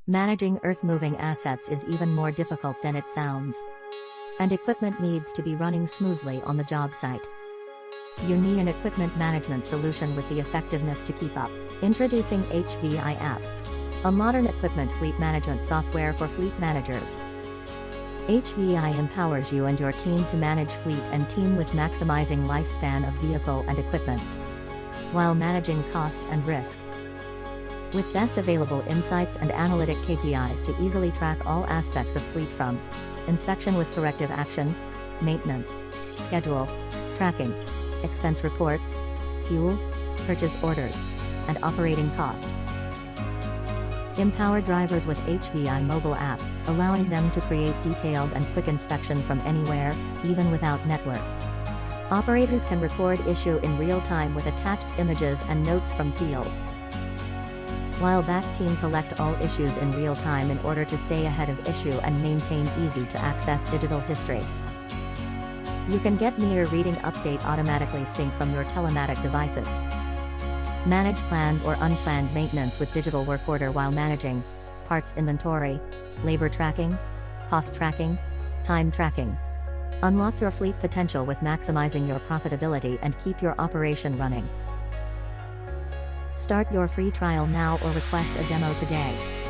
Managing earth-moving assets is even more difficult than it sounds. And equipment needs to be running smoothly on the job site. You need an equipment management solution with the effectiveness to keep up. Introducing HVI app, a modern equipment fleet management software for fleet managers. HVI empowers you and your team to manage fleet and team with maximizing lifespan of vehicle and equipments, while managing cost and risk. With best available insights and analytic KPIs to easily track all aspects of fleet from inspection with corrective action, maintenance, schedule, tracking, expense reports, fuel, purchase orders, and operating cost. Empower drivers with HVI mobile app, allowing them to create detailed and quick inspection from anywhere, even without network. Operators can record issue in real time with attached images and notes from field, while back team collect all issues in real time in order to stay ahead of issue and maintain easy to access digital history. You can get meter reading update automatically sync from your telematic devices. Manage planned or unplanned maintenance with digital work order while managing parts inventory, labor tracking, cost tracking, time tracking. Unlock your fleet potential with maximizing your profitability and keep your operation running. Start your free trial now or request a demo today.